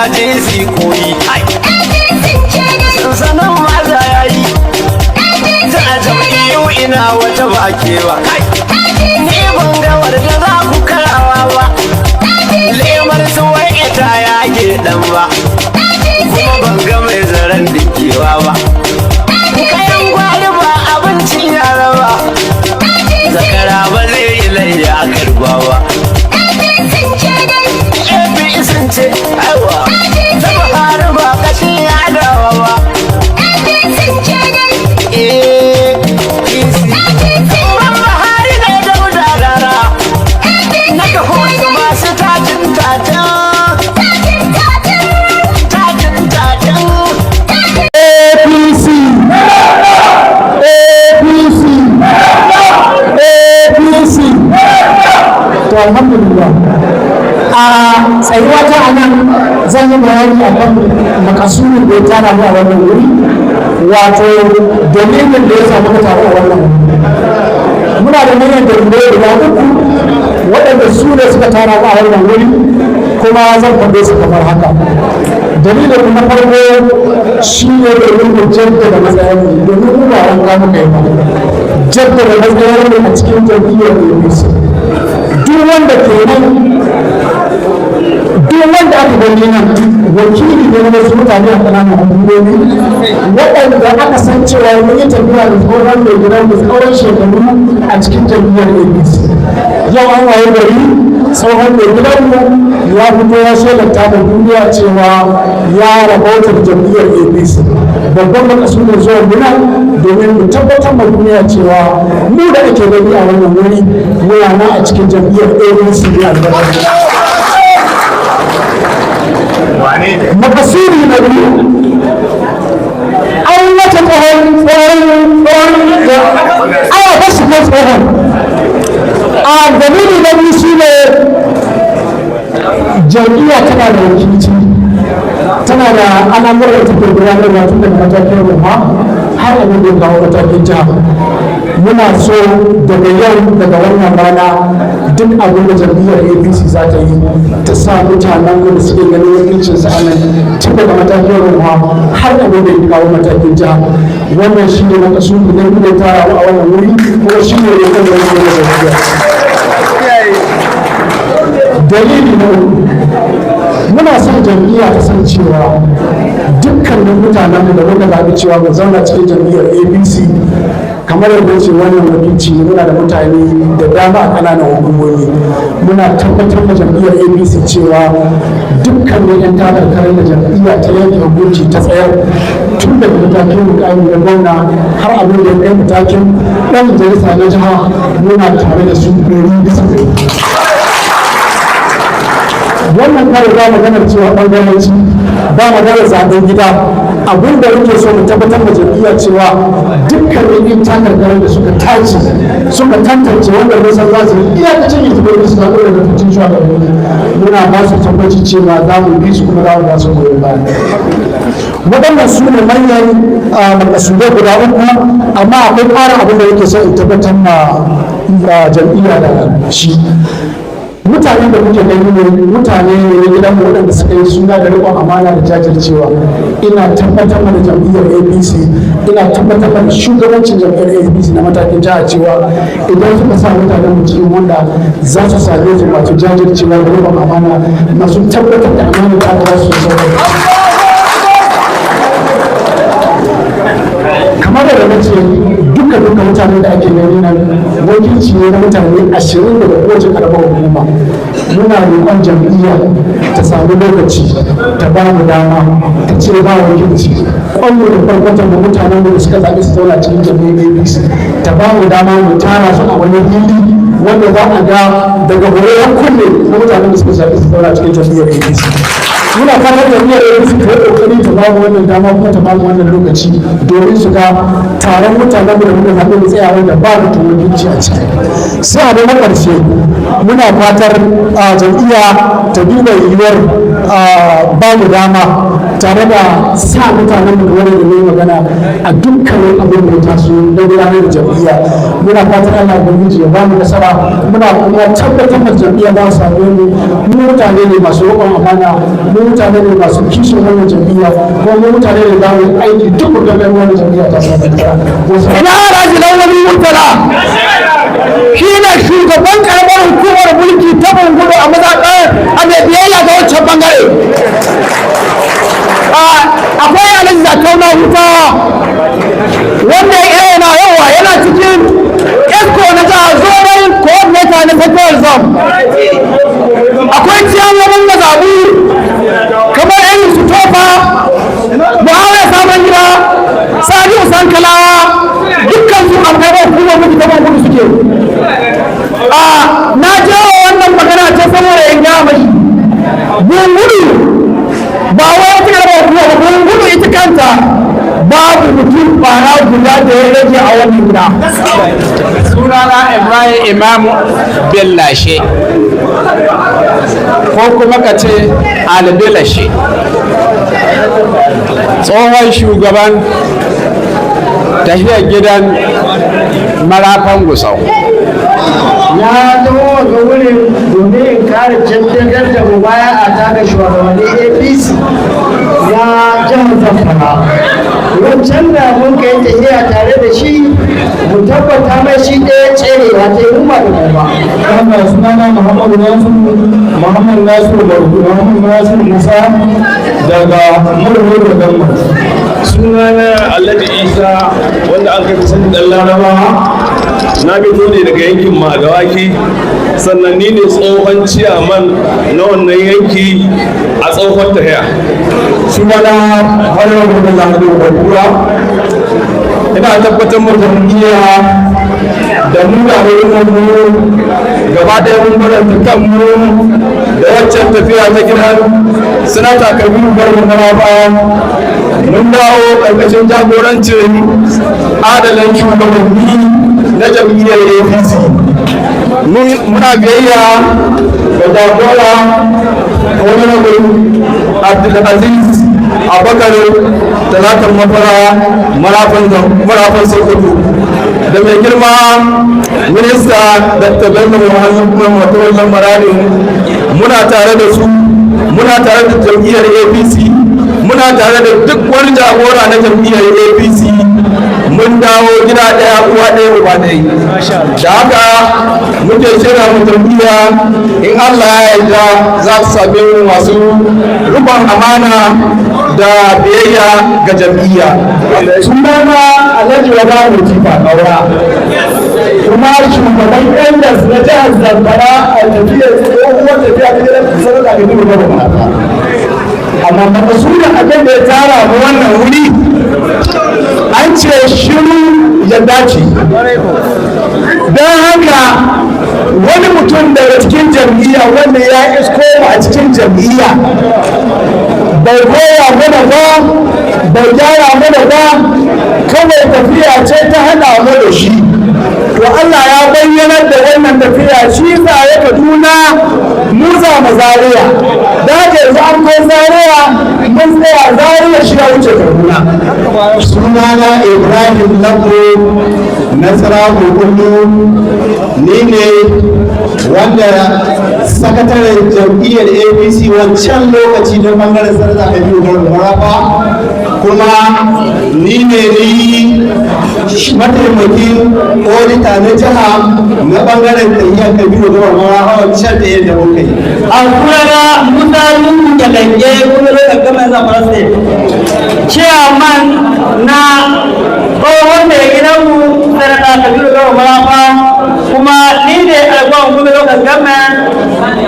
jinsi koyi sanin maza ya yi ta jam'iyyu ina wata bakewa ni ban ga wadda za ku karawa ba lemar suwar ita ya ke dan ba kuma ban ga mai zaren dikewa ba kayan gwari ba abincin yara ba zakara ba zai yi layya a karba ba sun ce aiwa zama har ba kashin yadawa ba Buhari ne dauda rara na ga hoto masu tajin tajin APC APC APC to alhamdulillah a tsayuwa ta anan zan yi bayani a kan makasudin da ya tara mu a wannan wuri wato dalilin da ya samu ka taru a wannan wuri muna da manyan dalilai guda uku waɗanda su ne suka tara mu a wannan wuri kuma zan faɗe su kamar haka dalilin na farko shi ne domin mu jaddada matsayin domin mu ba an kama kai ba jaddada matsayin a cikin jam'iyyar APC duk wanda ke nan duk wanda aka gani nan wakili ne na wasu mutane a ƙananan hukumomi waɗanda aka san cewa mun yi tafiya da tsohon mai gidan da tsawon shekaru a cikin jam'iyyar APC yau an waye gari tsohon mai gidanmu ya fito ya shelanta da duniya cewa ya rabauta da jam'iyyar APC babban makasudin zuwa muna domin mu tabbatar da duniya cewa mu da ake gani a wannan wuri muna na a cikin jam'iyyar APC ne albarka makasudi na biyu an wata tsohon ana bashi ko tsohon a dalili na biyu shi ne jam'iyya tana da wakilci tana da al'amuran da take gudanarwa tun daga matakin ruwa har abin da ya kawo matakin jiha muna so daga yau daga wannan rana duk abin da jam'iyyar APC za ta yi ta sa mutanen da suke ganin wakilcin su anan tun daga matakin ruwa har abin da ya kawo matakin jiha wannan shi ne makasudi na da tara a wannan wuri kuma shi ne ya kan wani da jam'iyya dalili na muna son jam'iyya ta san cewa dukkanin mutanen da muka zaɓi cewa ba zauna cikin jam'iyyar APC kamar yadda ce wannan wakilci muna da mutane da dama a ƙananan hukumomi muna tabbatar da jam'iyyar APC cewa dukkanin 'yan takarkarar da jam'iyya ta yanke hukunci ta tsayar tun daga matakin mukami na gwamna har abin da ya kai matakin ɗan majalisa na jiha muna tare da su ɗari bisa ɗari wannan kare ba maganar cewa ɓangaranci ba maganar zaɓen gida abin da muke so mu tabbatar da jam'iyya cewa dukkanin yin takarkarar da suka tace suka tantance wanda nisan za su yi iyakacin yin zubar su zaɓen da fitin shugabanni muna ba su tabbaci cewa za mu bi su kuma za mu ba su goyon baya waɗannan su ne manyan makasudai guda uku amma akwai ƙarin abin da yake so in tabbatar ma jam'iyya da shi mutane da muke gani ne mutane ne na gidan mu waɗanda suka yi suna da riƙon amana da jajircewa ina tabbatar da jam'iyyar APC ina tabbatar da shugabancin jam'iyyar APC na matakin jiha cewa idan suka sa mutanen mu cikin wanda za su same su masu jajircewa da riƙon amana masu tabbatar da amana da aka ba su kamar da na ce duka mutanen da ake gani nan wakilci ne na mutane 20 daga kowace karamar hukuma muna roƙon jam'iyya ta samu lokaci ta ba mu dama ta ce ba wakilci ƙwallo da farkon da mutanen da suka zaɓi su zauna cikin jam'iyyar APC ta ba mu dama mu tara su a wani fili wanda za a ga daga horon kunne na mutanen da suka zaɓi su zauna cikin jam'iyyar APC muna fatan jam'iyyar APC ta yi ƙoƙari ta ba mu wannan dama kuma ta ba mu wannan lokaci domin su ga taron mutanen da muka zaɓi mu tsaya wanda ba da tuwonci a ciki sai abu na ƙarshe muna fatar jam'iyya ta duba yiwuwar ba mu dama tare da sa mutanen mu wani da mai magana a dukkanin abin da ya taso na gudanar da jam'iyya. Muna fatan Allah ubangiji ya ba mu nasara, muna kuma tabbatar da jam'iyya za su same mu. Mu mutane ne masu roƙon amana, mu mutane ne masu kishin wannan jam'iyya, kuma mu mutane ne za mu yi aiki duk da ganin wannan jam'iyya ta samu nasara. Ina Alhaji Lawali Murtala shi ne shugaban karamar hukumar mulki ta Bungudu a mazaɓar a mai biyayya ga wancan bangare. Akwai Alhaji Zakauna Hutawa wanda yana yawa yana cikin esko na jihar Zoben coordinator na Federal Zone. Akwai ciyawomin mazaɓu kamar irin su Tofa, Muhammad Sabon Gida, Sani Usan Kalawa, dukkan su a kai hukumar mulki ta Bungudu suke. Na je wannan magana ta saboda in gaya mashi Bungudu ba wai wata karɓar kuma ba, Bungudu ita kanta babu mutum bara guda da ya rage a wannan gida. Sunana Ibrahim Imam Bellashe ko kuma ka ce Albelashe, tsohon shugaban tafiyar gidan Marafan Gusau. Ya zama ga wurin domin in kare jaddadar da mubaya a taka shugabannin APC ya jihar Zamfara. Wancan da mun kai tafiya tare da shi mu tabbata mai shi ɗaya tsere ya ta yi umma da kuma. Wannan sunana Muhammadu Nasiru Musa daga Murmur da Gamma. Sunana Alhaji Isa wanda an kai sani dan Larabawa. Na fito ne daga yankin Madawaki, sannan ni ne tsohon ciyaman na wannan yanki a tsohon tahiya. Sunana Honorable da Zamani Bakura. Ina tabbatar mu jam'iyya da mu da mu gaba ɗaya mun baranta kanmu da waccan tafiya ta gidan Sanata Kabiru Garba Maraba. Mun dawo ƙarƙashin jagorancin adalan shugabanni na jam'iyyar APC. Muna biyayya da jagora Honorable Abdulaziz Abubakar Talatan Marafan Sokoto da mai girma minista Dr. Bello Muhammad Maradin. Muna tare da su, muna tare da jam'iyyar APC, muna tare da duk wani jagora na jam'iyyar APC. Mun dawo gida ɗaya uwa ɗaya uba ɗaya. Da haka muke shirya mu jam'iyya in Allah ya yarda za su same mu masu rubon amana da biyayya ga jam'iyya. Sunana Alhaji Wada Mutifa Kaura, kuma shugaban Elders na jihar Zamfara a tafiyar tsohuwar tafiya ta gidan kusurar da Kabiru Garba Maraba. Amma makasudin abin da ya tara mu wannan wuri an ce shiru ya dace. Don haka wani mutum daga cikin jam'iyya wanda ya isko mu a cikin jam'iyya bai goya mana ba, bai gyara mana ba, kawai tafiya ce ta hana mu da shi. To Allah ya bayyanar da wannan tafiya shi za ya Kaduna, mu za mu Zaria. Da haka yanzu an kai Zaria, mun tsaya Zaria shi ya wuce Kaduna. Sunana Ibrahim Labo Nasarawa Kullu, ni ne wanda sakataren jam'iyyar APC wancan lokaci na bangaren Sanata Kabiru Garba Maraba, kuma ni ne mataimakin odita na jiha na bangaren tahiyar Kabiru Garba Maraba wancan da yadda muka yi. A kurana mutanen da lange kuma da gama Zamfara State, chairman na tsohon da gidanmu Sanata Kabiru Garba Maraba, kuma ni ne algon kuma lokacin gama,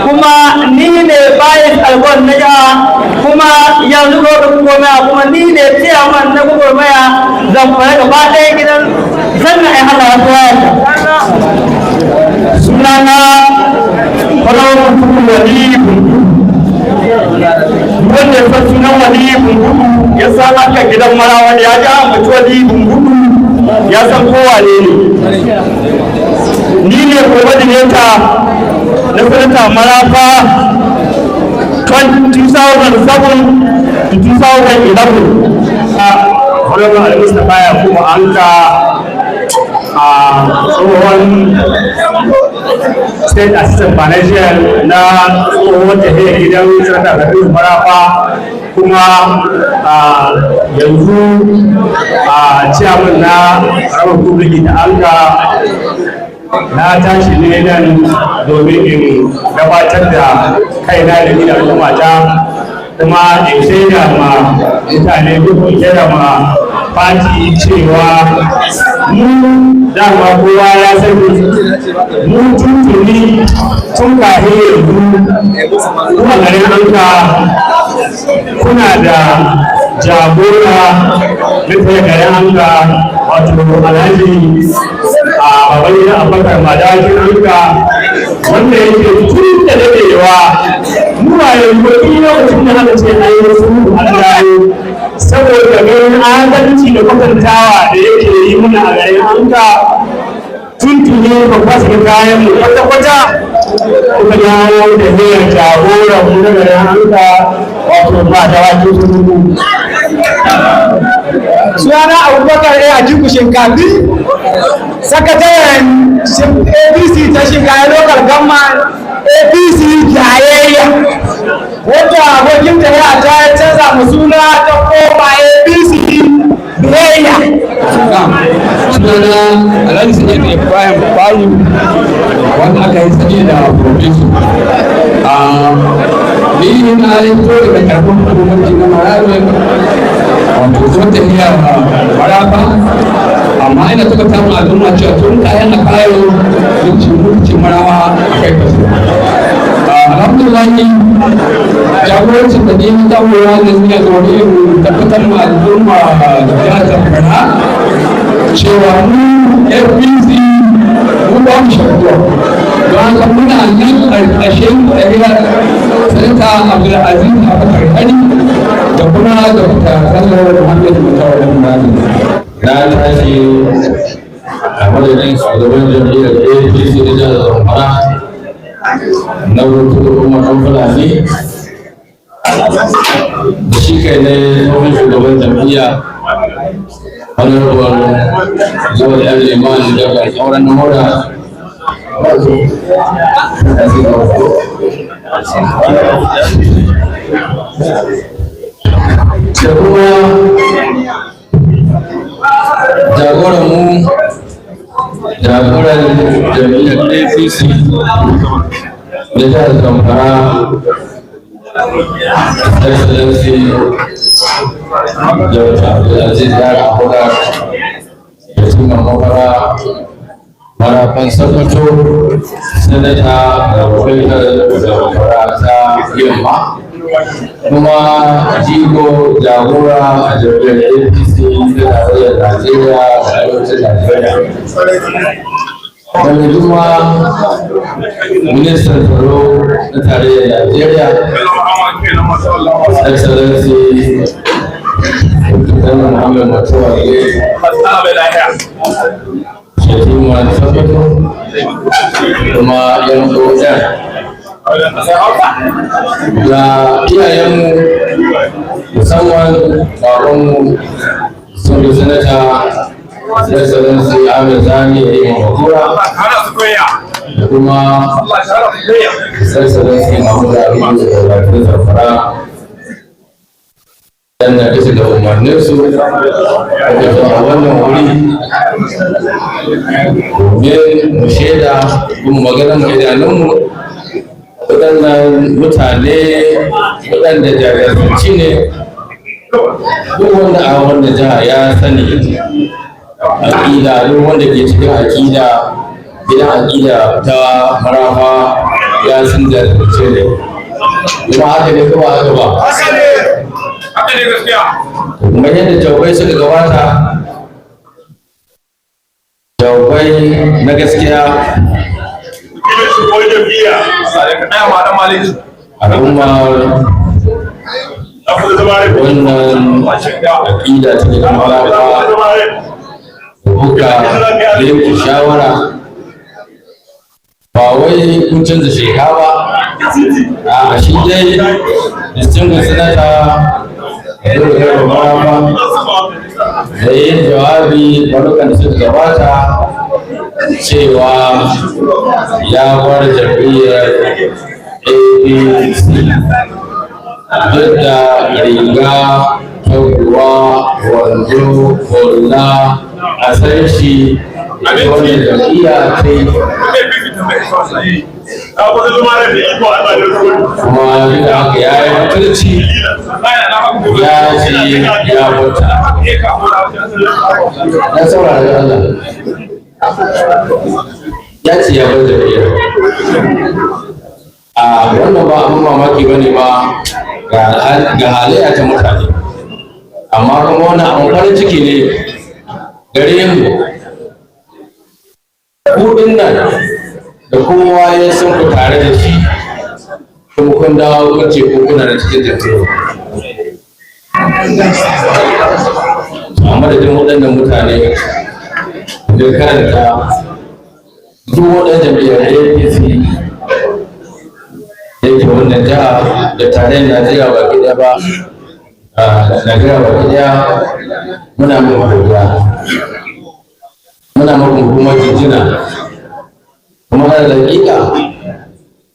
kuma ni ne bayan algon na jiha, kuma yanzu lokacin gwamna, kuma ni ne chairman na gwagwarmaya Zamfara gaba ɗaya gidan sannan ya hana wasu wayata. Sunana Honorable Wali wanda ya san sunan Wali Bungudu ya san haka gidan Marawa ya ji ambaci Wali Bungudu ya san kowa ne. Ni ne coordinator na Sanata Marafa 2007 Honorable Al-Mustapha Yakubu Anka tsohon state assistant financial na tsohon tahiyar gidan sanata Kabiru Marafa kuma yanzu chairman na karamar publiki da Anka. Na tashi ne nan domin in gabatar da kaina da ni da al'ummata kuma in shaida ma mutane duk kira ma fati cewa mu dama kowa ya sani mu tuntuni tun kahe yanzu kuma garin Anka kuna da jagora na garin Anka wato Alhaji babban gidan Abubakar Madawakin Anka wanda yake tun da dadewa muna yanzu wani lokacin da haka ce a yi su Allah saboda ganin adalci da kwatantawa da yake yi muna a garin Anka tuntuni ba kwasa ga kayan mu kwata-kwata kuka dawo da hiyar jagora mu na garin Anka wato Madawakin Tunubu. Sunana Abubakar a Atiku Shinkafi, sakataren APC ta Shinkafi Local Government APC jayayya wanda abokin da ya ta canza mu suna ta koma APC biyayya. Sunana Alhaji Sa'id Ibrahim Faru wanda aka yi sani da Professor. Ni na yi to daga karfin hukumarci na Marawi wato zuwa tafiya Marafa, amma ina tabbata mu al'umma cewa tun kayan a kayo mulkin Marawa a kai kasu. Alhamdulillah jagorancin da ni ta wura da zai domin tabbatar mu al'umma da jihar Zamfara cewa mu APC mu ba mu shakuwa don haka muna nan ƙarƙashin ɗariyar sanata Abdulaziz Abubakar Hani da kuma da Sallar Muhammad Mutawar Mali. Na tashi a madadin shugaban jam'iyyar APC da jihar Zamfara na wutu da kuma ɗan Fulani da shi kai ne tsohon shugaban jam'iyya honorable zuwa da yan limani daga sauran namura da kuma jagoran mu jagoran jami'ar APC da jihar Zamfara Excellency Dr. Abdulaziz Yara Ahura da Tima Mafara Marafan Sokoto Sanata da wakiltar Zamfara ta Yamma kuma jigo jagora a jami'ar APC da tarayyar Najeriya da arewacin Najeriya. Wani kuma ministan tsaro na tarayyar Najeriya, Excellency Dr. Muhammad Matuwale, Shetima Sokoto, kuma yan kodan. Da iyayenmu musamman babanmu sun da sanata Excellency Ahmed Zani da Imam Bakura da kuma Excellency Mahmud Aliyu da Rafin Zamfara dan da bisa da umarninsu da a wannan wuri domin mu shaida kuma magana mu idanunmu waɗannan mutane waɗanda jagorci ne duk wanda a wanda jiha ya sani aƙida duk wanda ke cikin aƙida gidan aƙida ta Marafa ya san jagorci ne kuma haka ne kuma haka ba haka ne gaskiya kuma yadda jawabai suka gabata jawabai na gaskiya al'ummar wannan aƙida ta gidan Marafa buka yanke shawara ba wai kun canza shekara ba a shi dai distinguished senator Kabiru Garba Marafa da yin jawabi barukan da suka gabata cewa ya bar jam'iyyar APC duk da riga, taguwa, wando, hula a san shi wani jam'iyya ta yi kuma da haka ya yi mutunci ya ce ya mutu na saurari Allah ya ce ya bar jam'iyyar a wannan ba abin mamaki ba ne ba ga halayya ta mutane amma kuma wani abin farin ciki ne gare mu kudin nan da kowa ya san ku tare da shi kuma kun dawo kun ce ko kuna da cikin jam'iyyar amma da jin waɗannan mutane da karanta duk waɗannan jam'iyyar APC yake wannan jiha da tarayyar Najeriya ba gida ba Najeriya ba gida muna muku godiya muna muku kuma jinjina kuma da dakika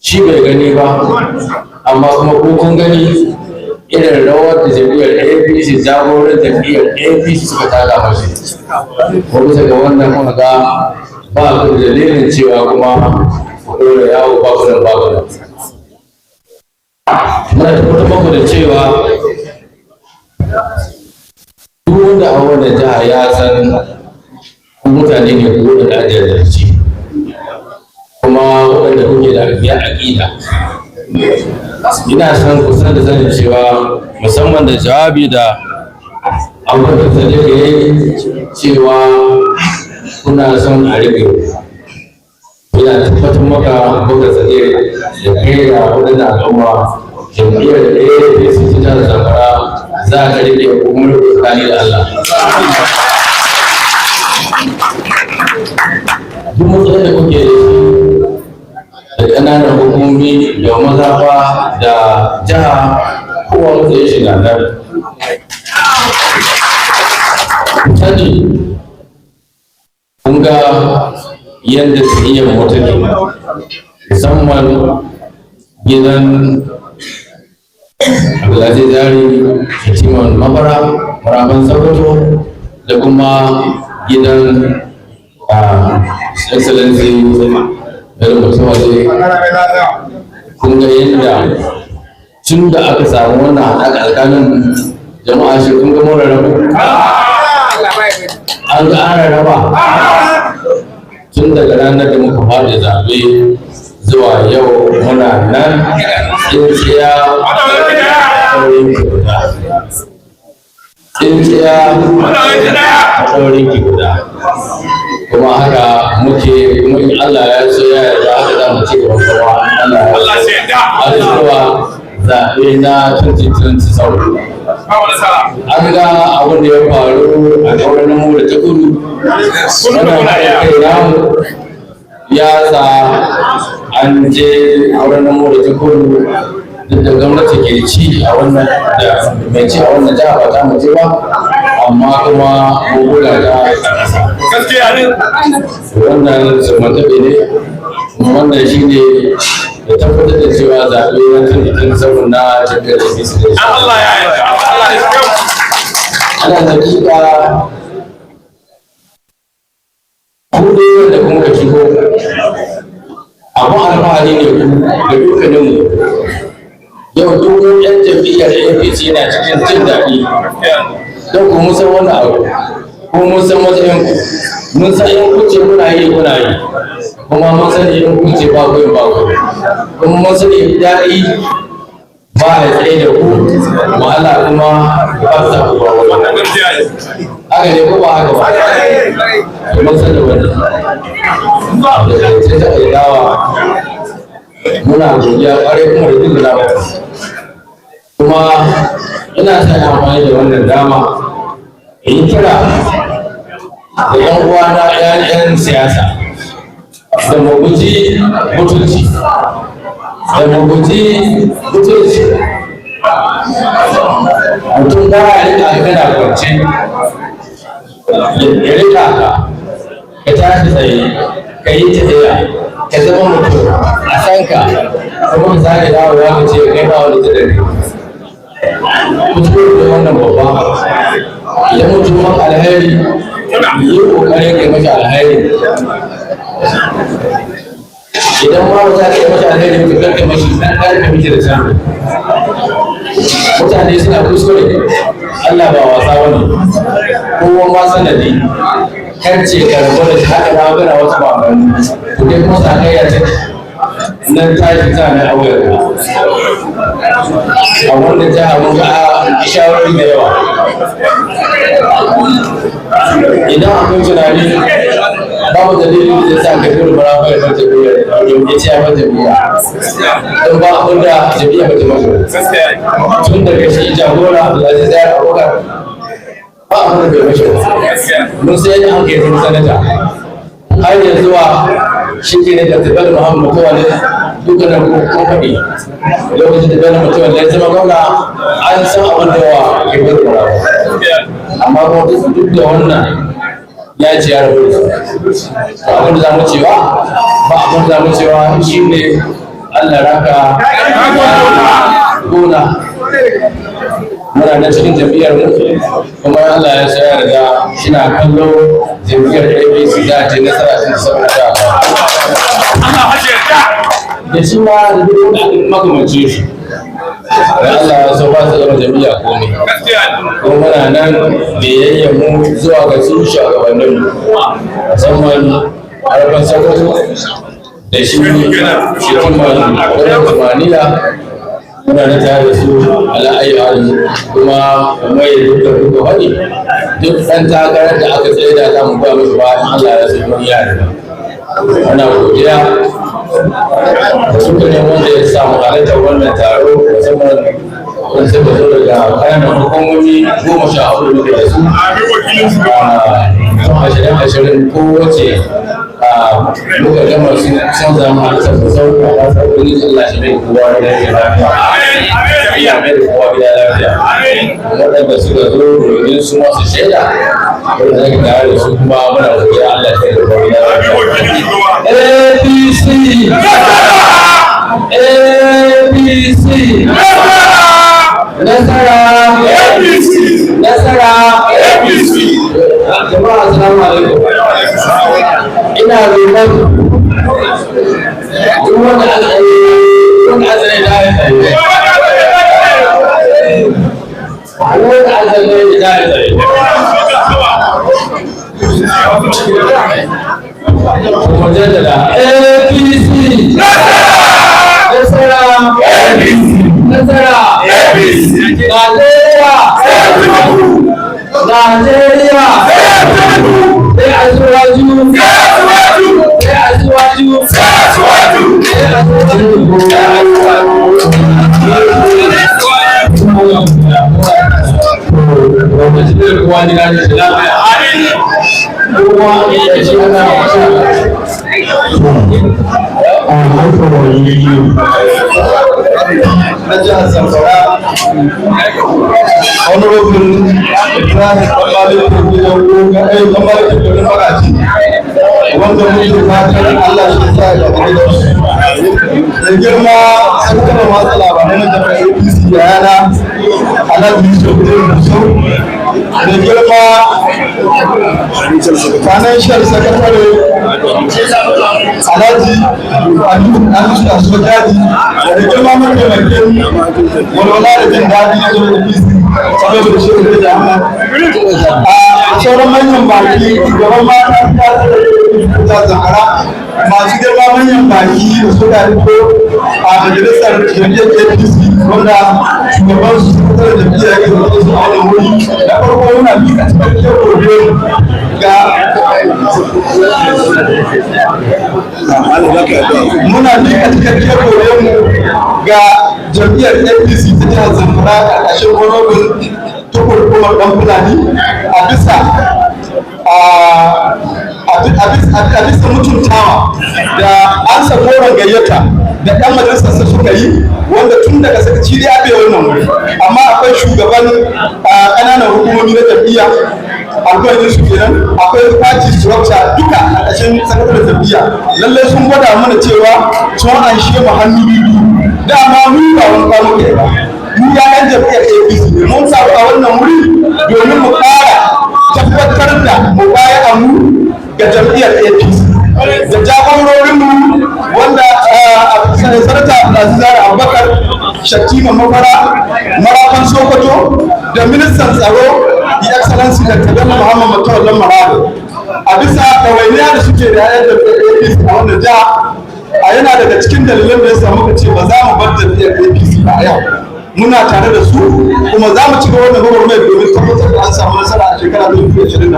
shi bai gani ba amma kuma ko kun gani irin rawar da jam'iyyar APC jagoran jam'iyyar APC suka taka mashi ko bisa ga wannan kuma ga ba ku da dalilin cewa kuma ku ɗora yawo ba ku nan ba ku nan muna tabbatar muku da cewa duk wanda a wannan jiha ya san mutane ne ko da ajiyarci kuma waɗanda kuke da aƙida ina son ku san da sanin cewa musamman da jawabi da abubakar sadiq ya yi cewa kuna son a rike ina tabbatar maka abubakar sadiq da kai da waɗanda al'umma jam'iyyar da ɗaya su ta da zamfara za ta rike hukumar tsakani da Allah duk matsalar da kuke da ƙananan hukumomi da mazaɓa da jiha kowa matsayin shi na nan sani kun ga yadda tsayiyyar mota ke musamman gidan Abdulaziz Zari Shatiman Mafara Maraban Sokoto da kuma gidan Excellency Bello Mutawalle kun ga yadda tun da aka samu wannan haɗaka alƙalin jama'a shi kun ga mura rabu an ga ana raba tun daga ranar da muka fara zaɓe zuwa yau muna nan tsintsiya ɗaurin ki guda kuma haka muke kuma in Allah ya so ya yarda haka za mu ci gaba kuma Allah ya har zuwa zaɓe na 2027 an ga abin da ya faru a ƙauren mu da ta kudu wannan kai namu ya sa an je auren mu da ta kudu duk da gwamnati ke ci a wannan da mai ci a wannan jiha ba ta mace ba amma kuma mun kula da ƙasa wannan zumuntaɓe ne kuma wannan shi ne da tabbatar da cewa zaɓe na tuntun sabon na jam'iyyar da bisa da shi Allah ya yi ana dakika kuɗi da kuma ka shigo abin alfahari ne ku da dukkaninmu yau duk yan jam'iyyar APC yana cikin jin daɗi don ku mun san wani abu ko mun san matsayin ku mun san in kuce muna yi kuna yi kuma mun sani in kuce ba ku yin ba ku kuma mun sani daɗi ba ya tsaye da ku kuma Allah kuma ba sa ku ba wani haka ne ko ba haka ba mun san da wani da sai ta dawa muna godiya ƙwarai kuma da duk da kuma ina son amfani da wannan dama in kira da yan uwana yan siyasa da mu guji mutunci mutum ba ya rika ka kana kwance ya rika ka tashi tsaye ka yi tafiya ka zama mutum a san ka kuma ka sake dawowa ka ce kai ba wani ta dare kuskure ne wannan babba idan mutum man alheri yi kokarin kai mashi alheri idan ma ba za ka yi mashi alheri ka karka mashi dan karka miki da can mutane suna kuskure Allah ba wasa wani kowa ma sanadi kan ce ka rabu da shi haka na gana wasu mamani to dai kuma sakayya ce nan tashi ta na auyar a wannan jiha mun ga shawarwari da yawa idan akwai tunani babu dalilin da sa ka dole bara bai bar tafiya ya ce ya bar tafiya don ba abin da tafiya ba ta mashi tun daga shi jagora Abdulaziz ya Abubakar ba abin da bai mashi mun sai da an kai tun sanata har yanzu shi ke ne da tabbatar Muhammad Mutawalli dukkanin kun faɗi lokacin da tabbatar Mutawalli ya zama gwamna an san abin da yawa ke gurgura amma kuma duk da wannan ya ce ya rabu da su abin da za mu cewa ba abin da za mu cewa shi ne Allah raka gona muna nan cikin jam'iyyar mu kuma Allah ya sa yarda shina kallo jam'iyyar APC za ta nasara cikin saboda da shi ma da duk makamancin shi da Allah ya so ba su zama jam'iyya komai kuma muna nan biyayyen mu zuwa ga su shugabannin mu musamman harkar sokoto da shi kuma manila muna da tare da su ala'ayyar kuma mai duka wani duk ɗan takarar da aka tsaye da za mu ba musu bayan Allah ya sai mun yare ana godiya da suka ne wanda ya samu halartar wannan taro musamman kun suka zo daga kayan hukumomi 14 muke da su ashirin kowace muka gama sun zama a cikin sauƙi a ƙasar wani Allah shi mai kowa da ya lafiya ya mai da kowa gida lafiya waɗanda suka zo domin su masu shaida wanda zai tare da su kuma muna godiya Allah shi da kowa gida lafiya APC APC nasara APC nasara APC jama'a assalamu alaikum ina roƙon duk wanda aka yi wanda aka yi da ya tsaye wanda aka yi da ya tsaye kuma jaddada APC nasara APC nasara APC Najeriya sai asuwaju sai asuwaju na jihar Zamfara honorable Ibrahim Kamali Kudin Faraji wanda muke fatan Allah shi sa ya gaba da su da girma sun kama masu labarai na jami'ar APC yana Alhaji Yusuf Busau da girma financial secretary Alhaji Aliyu Asogadi da girma mataimakin walwala da jin daɗi na jami'ar APC saboda da shi da a sauran manyan baki gaban mata ta Zamfara masu girma manyan baki da suka riko a majalisar jam'iyyar APC wanda shugaban su suka da jam'iyyar yake da su a wani wuri na farko muna mika cikakken gobe ga ga jam'iyyar APC ta jihar Zamfara ƙarƙashin gwamnatin tukur kuma ɗan Fulani a bisa mutuntawa da an sakoran gayyata da ɗan majalisarsa suka yi wanda tun daga sakaci dai abe wannan wuri amma akwai shugaban ƙananan hukumomi na jam'iyya alƙawarin su kenan akwai party structure duka a ƙarshen sakataren jam'iyya lallai sun gwada mana cewa sun anshe mu hannu biyu dama mu ba wani kwano kai ba mu yayan jam'iyyar APC ne mun samu a wannan wuri domin mu ƙara tabbatar da mu baya mu ga jam'iyyar APC da jagororinmu wanda sanata Abdulaziz Abubakar Shatima Mafara Marafan Sokoto da ministan tsaro the excellency Dr. Bello Muhammad Mutawallan Marado a bisa ɗawainiya da suke da yayan jam'iyyar APC a wannan jiha a yana daga cikin dalilan da ya samu ka ce ba za mu bar jam'iyyar APC ba a yau muna tare da su kuma za mu ci gaba da gwagwarmayar domin tabbatar da an samu nasara a shekara 2024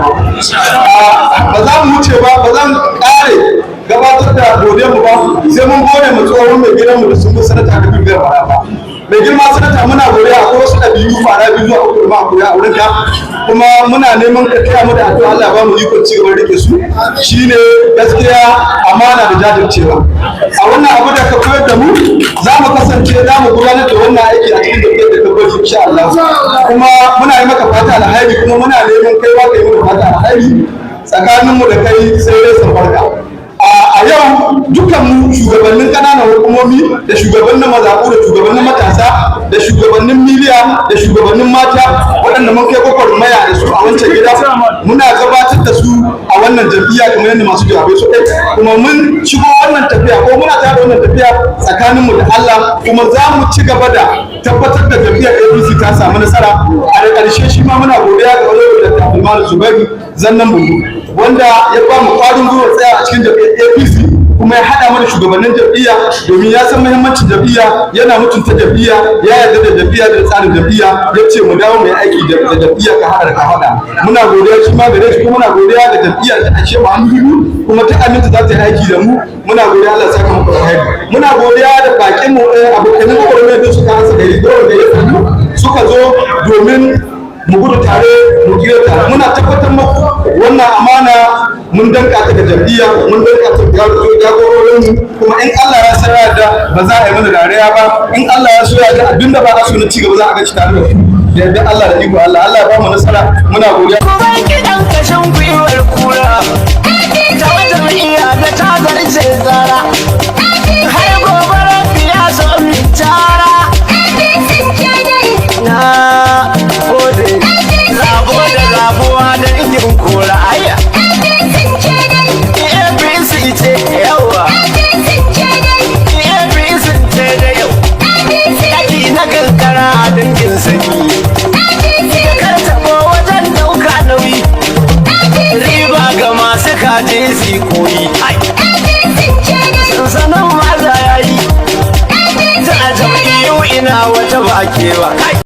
ba za mu wuce ba ba za mu kare gabatar da godiyarmu ba sai mun gode mu tsohon mai gidanmu da sun bi sanata da bibiyar bara ba mai girma sanata muna godiya a wasu ɗabi'u fara biyu zuwa uku ma koya a wurinka kuma muna neman ka taya mu da addu'a Allah ba mu ikon ci gaba rike su shine gaskiya amana da jajircewa a wannan abu da ka koyar da mu za mu kasance za mu gudanar da wannan aiki a cikin tafiyar da ka bari insha Allah kuma muna yi maka fata alhairi kuma muna neman kai ma kai mu fata alhairi tsakaninmu da kai sai dai sabarka a yau dukkan mu shugabannin ƙananan hukumomi da shugabannin mazaɓu da shugabannin matasa da shugabannin miliya da shugabannin mata waɗanda mun kai gwagwarmaya da su a wancan gida muna gabatar da su a wannan jam'iyya kamar yadda masu jawabai su kai kuma mun shigo wannan tafiya ko muna tare da wannan tafiya tsakaninmu da Allah kuma za mu ci gaba da tabbatar da jam'iyyar APC ta samu nasara a da ƙarshe shi ma muna godiya ga wani da Abdulmalik Zubairu zannan bungu wanda ya ba mu ƙwarin gwiwa tsaya a cikin jam'iyyar APC kuma ya haɗa mana shugabannin jam'iyya domin ya san muhimmancin jam'iyya yana mutunta jam'iyya ya yarda da jam'iyya da tsarin jam'iyya ya ce mu dawo mai aiki da jam'iyya ka haɗa da ka haɗa muna godiya shi ma gare shi kuma muna godiya ga jam'iyya ta ashe mu hannu biyu kuma ta aminta za ta yi aiki da mu muna godiya Allah ya saka muku alheri muna godiya da bakin mu abokanin gwamnati da suka hasa da rigoro da ya sanu suka zo domin mu gudu tare mu kira tare muna tabbatar muku wannan amana mun danka ta ga jam'iyya mun danka ta ga jagororin mu kuma in Allah ya sa da ba za a yi mana dariya ba in Allah ya so ya da abinda ba a so na cigaba za a ga shi tare da da yadda Allah da iko Allah ya ba mu nasara muna godiya kuma kidan kashin gwiwar kura ta wajen iya da ta zarce tsara har gobara ya so mi tara na gode zabo da zabuwa da yin kura aya APC ce yawa APC ce da yau yaki na kankara a dangin sanyi da kartabo wajen dauka nauyi riba ga masu kaje su koyi sansanin maza yayi ta jam'iyyu ina wata bakewa